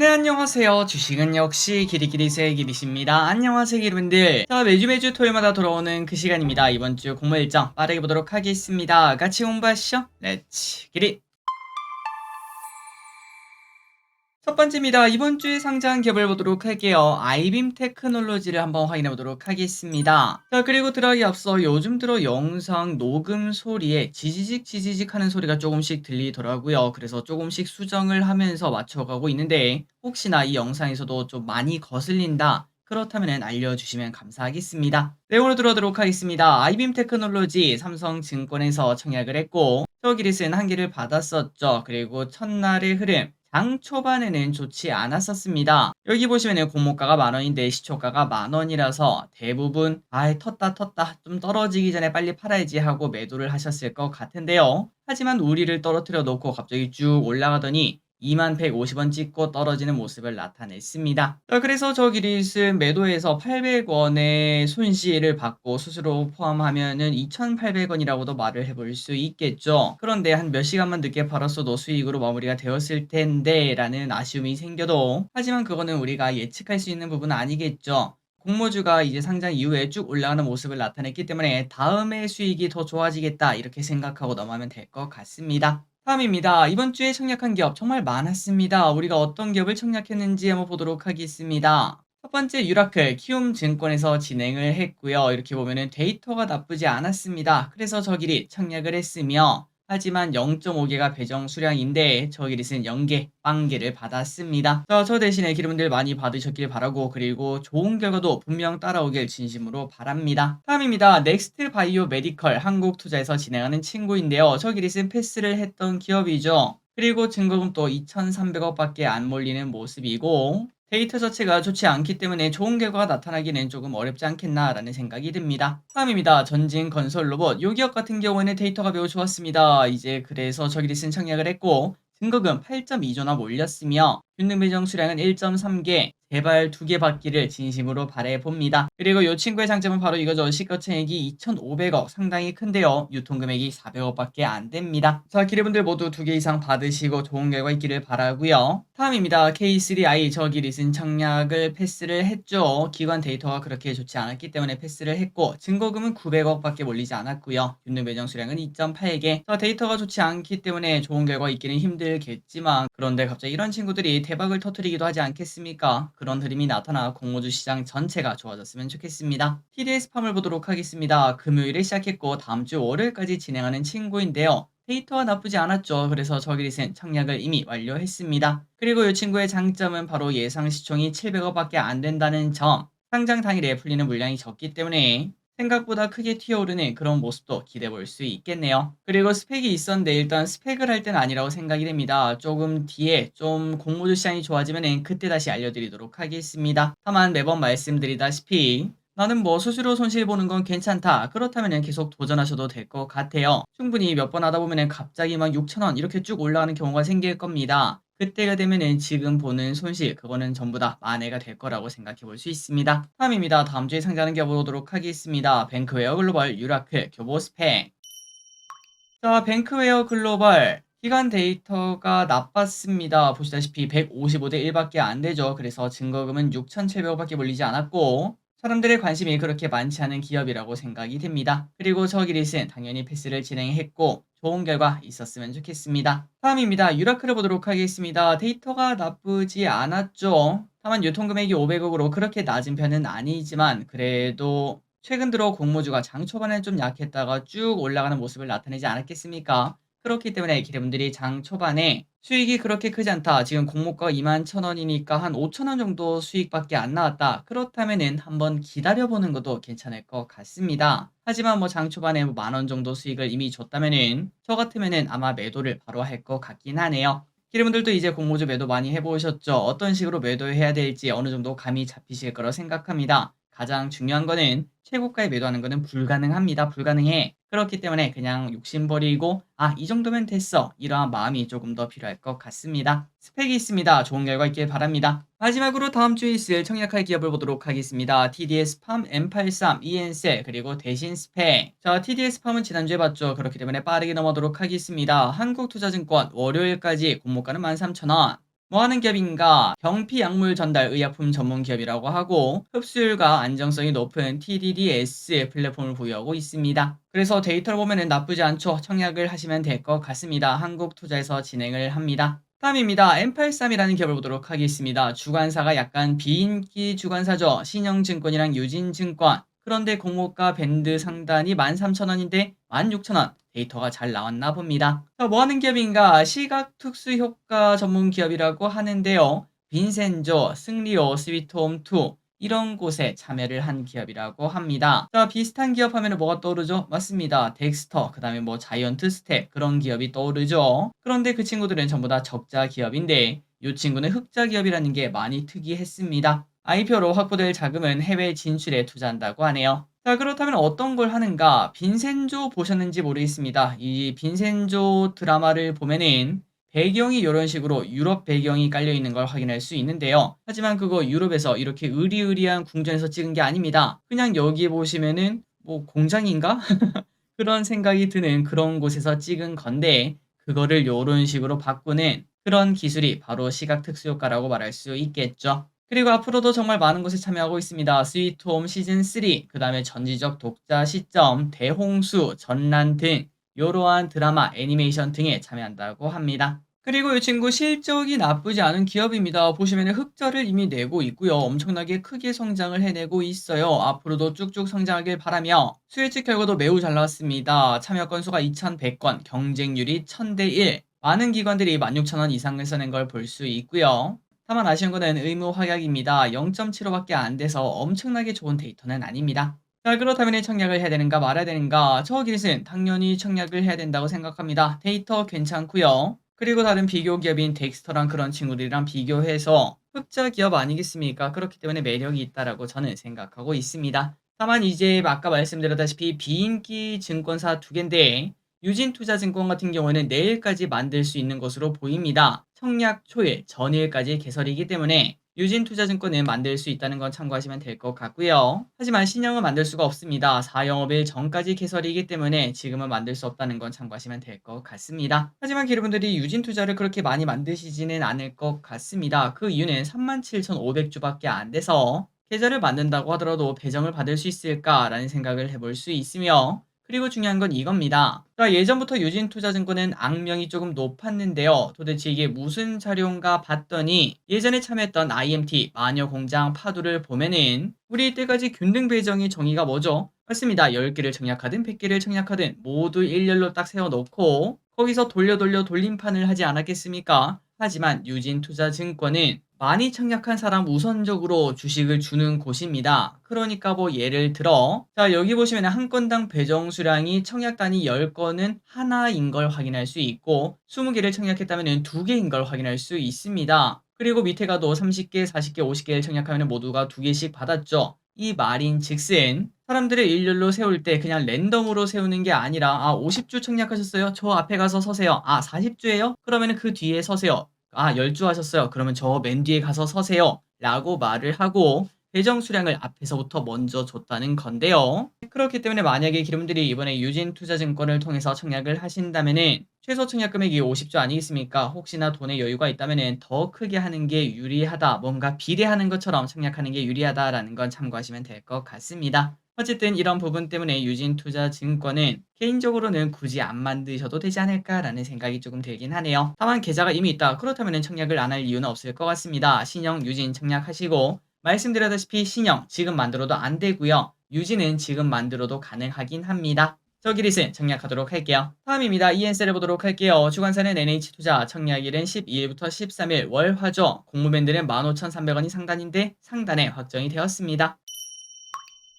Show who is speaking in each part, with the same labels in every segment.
Speaker 1: 네, 안녕하세요. 주식은 역시 기리기리세 기리십니다. 안녕하세요, 여러분들. 자, 매주 토요일마다 돌아오는 그 시간입니다. 이번 주 공모 일정 빠르게 보도록 하겠습니다. 같이 공부하시죠. 렛츠 기릿. 첫 번째입니다. 이번 주에 상장한 기업을 보도록 할게요. 아이빔 테크놀로지를 한번 확인해 보도록 하겠습니다. 자, 그리고 들어가기 앞서 요즘 들어 영상 녹음 소리에 지지직 하는 소리가 조금씩 들리더라고요. 그래서 조금씩 수정을 하면서 맞춰가고 있는데 혹시나 이 영상에서도 좀 많이 거슬린다, 그렇다면 알려주시면 감사하겠습니다. 내용으로 들어가도록 하겠습니다. 아이빔 테크놀로지 삼성증권에서 청약을 했고 저기릿은 한 개를 받았었죠. 그리고 첫날의 흐름 장 초반에는 좋지 않았었습니다. 여기 보시면은 공모가가 만원인데 시초가가 만원이라서 대부분 텄다 좀 떨어지기 전에 빨리 팔아야지 하고 매도를 하셨을 것 같은데요. 하지만 우리를 떨어뜨려 놓고 갑자기 쭉 올라가더니 2150원 찍고 떨어지는 모습을 나타냈습니다. 그래서 저 기릿은 매도해서 800원의 손실을 받고 수수료 포함하면은 2800원이라고도 말을 해볼 수 있겠죠. 그런데 한 몇 시간만 늦게 팔았어도 수익으로 마무리가 되었을 텐데 라는 아쉬움이 생겨도, 하지만 그거는 우리가 예측할 수 있는 부분은 아니겠죠. 공모주가 이제 상장 이후에 쭉 올라가는 모습을 나타냈기 때문에 다음에 수익이 더 좋아지겠다 이렇게 생각하고 넘어가면 될 것 같습니다. 다음입니다. 이번 주에 청약한 기업 정말 많았습니다. 우리가 어떤 기업을 청약했는지 한번 보도록 하겠습니다. 첫 번째 유라클 키움증권에서 진행을 했고요. 이렇게 보면은 데이터가 나쁘지 않았습니다. 그래서 저길이 청약을 했으며, 하지만 0.5개가 배정 수량인데 저길이는 0개, 빵개를 받았습니다. 저 대신에 기름들 많이 받으셨길 바라고, 그리고 좋은 결과도 분명 따라오길 진심으로 바랍니다. 다음입니다. 넥스트 바이오 메디컬 한국투자에서 진행하는 친구인데요. 저길이는 패스를 했던 기업이죠. 그리고 증거금 또 2,300억밖에 안 몰리는 모습이고 데이터 자체가 좋지 않기 때문에 좋은 결과가 나타나기는 조금 어렵지 않겠나라는 생각이 듭니다. 다음입니다. 전진 건설 로봇. 요 기업 같은 경우에는 데이터가 매우 좋았습니다. 이제 그래서 저기리슨 청약을 했고 증거금 8.2조나 몰렸으며 균등 배정 수량은 1.3개, 제발 2개 받기를 진심으로 바라봅니다. 그리고 이 친구의 장점은 바로 이거죠. 시가총액이 2,500억, 상당히 큰데요. 유통금액이 400억밖에 안 됩니다. 자, 기대분들 모두 2개 이상 받으시고 좋은 결과 있기를 바라고요. 다음입니다. K3i 저기릿은 청약을 패스를 했죠. 기관 데이터가 그렇게 좋지 않았기 때문에 패스를 했고 증거금은 900억밖에 몰리지 않았고요. 균등 배정 수량은 2.8개. 데이터가 좋지 않기 때문에 좋은 결과 있기는 힘들겠지만, 그런데 갑자기 이런 친구들이 대박을 터뜨리기도 하지 않겠습니까? 그런 흐름이 나타나 공모주 시장 전체가 좋아졌으면 좋겠습니다. TDS 팜을 보도록 하겠습니다. 금요일에 시작했고 다음 주 월요일까지 진행하는 친구인데요. 데이터가 나쁘지 않았죠. 그래서 저기릿은 청약을 이미 완료했습니다. 그리고 이 친구의 장점은 바로 예상 시총이 700억밖에 안 된다는 점. 상장 당일에 풀리는 물량이 적기 때문에 생각보다 크게 튀어오르는 그런 모습도 기대해 볼 수 있겠네요. 그리고 스펙이 있었는데 일단 스펙을 할 때는 아니라고 생각이 됩니다. 조금 뒤에 좀 공모주 시장이 좋아지면 그때 다시 알려드리도록 하겠습니다. 다만 매번 말씀드리다시피 나는 뭐 수수료 손실 보는 건 괜찮다, 그렇다면 계속 도전하셔도 될 것 같아요. 충분히 몇 번 하다 보면 갑자기 막 6,000원 이렇게 쭉 올라가는 경우가 생길 겁니다. 그때가 되면은 지금 보는 손실 그거는 전부 다 만회가 될 거라고 생각해 볼 수 있습니다. 다음입니다. 다음 주에 상장하는 기업 보도록 하겠습니다. 뱅크웨어 글로벌, 유라클, 교보스펙. 자, 뱅크웨어 글로벌 기간 데이터가 나빴습니다. 보시다시피 155대 1밖에 안 되죠. 그래서 증거금은 6,700억밖에 몰리지 않았고 사람들의 관심이 그렇게 많지 않은 기업이라고 생각이 됩니다. 그리고 저기릿은 당연히 패스를 진행했고 좋은 결과 있었으면 좋겠습니다. 다음입니다. 유라클을 보도록 하겠습니다. 데이터가 나쁘지 않았죠. 다만 유통금액이 500억으로 그렇게 낮은 편은 아니지만 그래도 최근 들어 공모주가 장 초반에 좀 약했다가 쭉 올라가는 모습을 나타내지 않았겠습니까? 그렇기 때문에 기대분들이 장 초반에 수익이 그렇게 크지 않다, 지금 공모가가 21,000원이니까 한 5,000원 정도 수익밖에 안 나왔다, 그렇다면은 한번 기다려보는 것도 괜찮을 것 같습니다. 하지만 뭐 장 초반에 뭐 만원 정도 수익을 이미 줬다면은 저 같으면은 아마 매도를 바로 할 것 같긴 하네요. 기대분들도 이제 공모주 매도 많이 해보셨죠? 어떤 식으로 매도해야 될지 어느 정도 감이 잡히실 거라 생각합니다. 가장 중요한 거는 최고가에 매도하는 거는 불가능합니다. 불가능해. 그렇기 때문에 그냥 욕심 버리고 이 정도면 됐어, 이러한 마음이 조금 더 필요할 것 같습니다. 스펙이 있습니다. 좋은 결과 있길 바랍니다. 마지막으로 다음 주에 있을 청약할 기업을 보도록 하겠습니다. TDS 팜, M83, EN셀, 그리고 대신 스펙. 자, TDS 팜은 지난주에 봤죠. 그렇기 때문에 빠르게 넘어가도록 하겠습니다. 한국투자증권 월요일까지 공모가는 13,000원. 뭐 하는 기업인가? 경피약물 전달 의약품 전문 기업이라고 하고 흡수율과 안정성이 높은 TDDS 플랫폼을 보유하고 있습니다. 그래서 데이터를 보면은 나쁘지 않죠. 청약을 하시면 될 것 같습니다. 한국투자에서 진행을 합니다. 다음입니다. M83이라는 기업을 보도록 하겠습니다. 주관사가 약간 비인기 주관사죠. 신영증권이랑 유진증권. 그런데 공모가 밴드 상단이 13,000원인데 16,000원. 데이터가 잘 나왔나 봅니다. 뭐 하는 기업인가? 시각 특수 효과 전문 기업이라고 하는데요. 빈센조, 승리호, 스위트홈2 이런 곳에 참여를 한 기업이라고 합니다. 자, 비슷한 기업 하면 뭐가 떠오르죠? 맞습니다. 덱스터, 그 다음에 뭐 자이언트 스텝 그런 기업이 떠오르죠. 그런데 그 친구들은 전부 다 적자 기업인데 이 친구는 흑자 기업이라는 게 많이 특이했습니다. IPO로 확보될 자금은 해외 진출에 투자한다고 하네요. 자, 그렇다면 어떤 걸 하는가? 빈센조 보셨는지 모르겠습니다. 이 빈센조 드라마를 보면은 배경이 이런 식으로 유럽 배경이 깔려 있는 걸 확인할 수 있는데요. 하지만 그거 유럽에서 이렇게 으리으리한 궁전에서 찍은 게 아닙니다. 그냥 여기 보시면은 뭐 공장인가? 그런 생각이 드는 그런 곳에서 찍은 건데 그거를 요런 식으로 바꾸는 그런 기술이 바로 시각 특수효과라고 말할 수 있겠죠. 그리고 앞으로도 정말 많은 곳에 참여하고 있습니다. 스위트홈 시즌3, 그 다음에 전지적 독자 시점, 대홍수, 전란 등 이러한 드라마, 애니메이션 등에 참여한다고 합니다. 그리고 이 친구 실적이 나쁘지 않은 기업입니다. 보시면 흑자를 이미 내고 있고요. 엄청나게 크게 성장을 해내고 있어요. 앞으로도 쭉쭉 성장하길 바라며 수혜직 결과도 매우 잘 나왔습니다. 참여 건수가 2,100건, 경쟁률이 1000대 1. 많은 기관들이 16,000원 이상을 써낸 걸 볼 수 있고요. 다만 아쉬운 거는 의무 확약입니다. 0.75밖에 안 돼서 엄청나게 좋은 데이터는 아닙니다. 자, 그렇다면 청약을 해야 되는가 말아야 되는가? 저 기릿은 당연히 청약을 해야 된다고 생각합니다. 데이터 괜찮고요. 그리고 다른 비교 기업인 덱스터랑 그런 친구들이랑 비교해서 흑자 기업 아니겠습니까? 그렇기 때문에 매력이 있다라고 저는 생각하고 있습니다. 다만 이제 아까 말씀드렸다시피 비인기 증권사 두 개인데 유진투자증권 같은 경우에는 내일까지 만들 수 있는 것으로 보입니다. 청약 초일, 전일까지 개설이기 때문에 유진투자증권은 만들 수 있다는 건 참고하시면 될 것 같고요. 하지만 신형은 만들 수가 없습니다. 4영업일 전까지 개설이기 때문에 지금은 만들 수 없다는 건 참고하시면 될 것 같습니다. 하지만 여러분들이 유진투자를 그렇게 많이 만드시지는 않을 것 같습니다. 그 이유는 37,500주밖에 안 돼서 계좌를 만든다고 하더라도 배정을 받을 수 있을까라는 생각을 해볼 수 있으며 그리고 중요한 건 이겁니다. 자, 예전부터 유진투자증권은 악명이 조금 높았는데요. 도대체 이게 무슨 자료인가 봤더니 예전에 참여했던 IMT 마녀공장 파도를 보면은 우리 이때까지 균등 배정의 정의가 뭐죠? 맞습니다. 10개를 청약하든 100개를 청약하든 모두 일렬로 딱 세워놓고 거기서 돌려 돌림판을 하지 않았겠습니까? 하지만 유진투자증권은 많이 청약한 사람 우선적으로 주식을 주는 곳입니다. 그러니까 뭐 예를 들어 자, 여기 보시면 한 건당 배정 수량이 청약단이 10건은 하나인 걸 확인할 수 있고 20개를 청약했다면 2개인 걸 확인할 수 있습니다. 그리고 밑에 가도 30개, 40개, 50개를 청약하면 모두가 2개씩 받았죠. 이 말인 즉슨 사람들을 일렬로 세울 때 그냥 랜덤으로 세우는 게 아니라 50주 청약하셨어요? 저 앞에 가서 서세요. 40주예요? 그러면 그 뒤에 서세요. 10주 하셨어요. 그러면 저 맨 뒤에 가서 서세요. 라고 말을 하고 배정 수량을 앞에서부터 먼저 줬다는 건데요. 그렇기 때문에 만약에 여러분들이 이번에 유진투자증권을 통해서 청약을 하신다면은 최소 청약 금액이 50조 아니겠습니까? 혹시나 돈에 여유가 있다면은 더 크게 하는 게 유리하다. 뭔가 비례하는 것처럼 청약하는 게 유리하다라는 건 참고하시면 될 것 같습니다. 어쨌든 이런 부분 때문에 유진투자증권은 개인적으로는 굳이 안 만드셔도 되지 않을까라는 생각이 조금 들긴 하네요. 다만 계좌가 이미 있다. 그렇다면 청약을 안 할 이유는 없을 것 같습니다. 신형 유진 청약하시고 말씀드렸다시피 신형 지금 만들어도 안 되고요. 유지는 지금 만들어도 가능하긴 합니다. 저 기릿은 청약하도록 할게요. 다음입니다. ENC를 보도록 할게요. 주관사는 NH투자, 청약일은 12일부터 13일 월화죠. 공모밴드는 15,300원이 상단인데 상단에 확정이 되었습니다.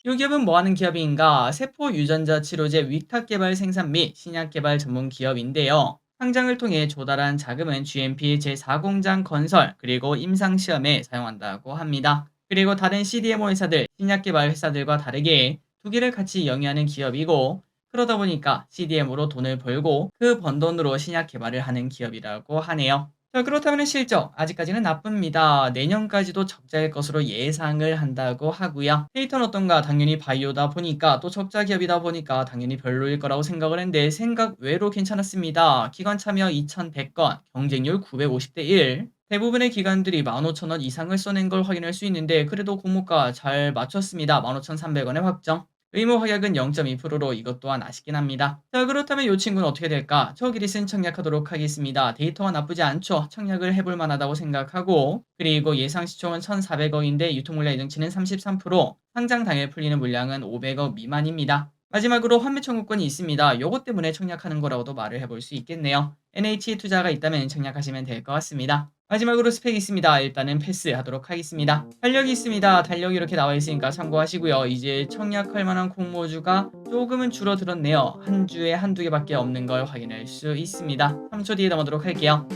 Speaker 1: 이 기업은 뭐하는 기업인가? 세포 유전자 치료제 위탁 개발 생산 및 신약 개발 전문 기업인데요. 상장을 통해 조달한 자금은 GMP 제4공장 건설 그리고 임상 시험에 사용한다고 합니다. 그리고 다른 CDMO 회사들, 신약 개발 회사들과 다르게 두 개를 같이 영위하는 기업이고 그러다 보니까 CDMO로 돈을 벌고 그 번 돈으로 신약 개발을 하는 기업이라고 하네요. 자, 그렇다면 실적 아직까지는 나쁩니다. 내년까지도 적자일 것으로 예상을 한다고 하고요. 데이터는 어떤가? 당연히 바이오다 보니까 또 적자 기업이다 보니까 당연히 별로일 거라고 생각을 했는데 생각 외로 괜찮았습니다. 기관 참여 2,100건, 경쟁률 950대 1. 대부분의 기관들이 15,000원 이상을 써낸 걸 확인할 수 있는데 그래도 공모가 잘 맞췄습니다. 15,300원에 확정. 의무 확약은 0.2%로 이것 또한 아쉽긴 합니다. 자, 그렇다면 이 친구는 어떻게 될까? 저기릿은 청약하도록 하겠습니다. 데이터가 나쁘지 않죠? 청약을 해볼 만하다고 생각하고, 그리고 예상 시총은 1,400억인데 유통물량 예정치는 33%, 상장 당일 풀리는 물량은 500억 미만입니다. 마지막으로 환매 청구권이 있습니다. 요것 때문에 청약하는 거라고도 말을 해볼 수 있겠네요. NH 투자가 있다면 청약하시면 될 것 같습니다. 마지막으로 스펙이 있습니다. 일단은 패스하도록 하겠습니다. 달력이 있습니다. 달력이 이렇게 나와 있으니까 참고하시고요. 이제 청약할 만한 공모주가 조금은 줄어들었네요. 한 주에 한두 개밖에 없는 걸 확인할 수 있습니다. 3초 뒤에 넘어가도록 할게요.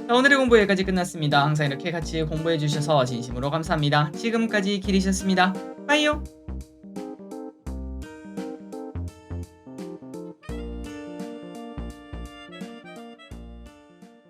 Speaker 1: 자, 오늘의 공부 여기까지 끝났습니다. 항상 이렇게 같이 공부해 주셔서 진심으로 감사합니다. 지금까지 길이셨습니다. 빠이요.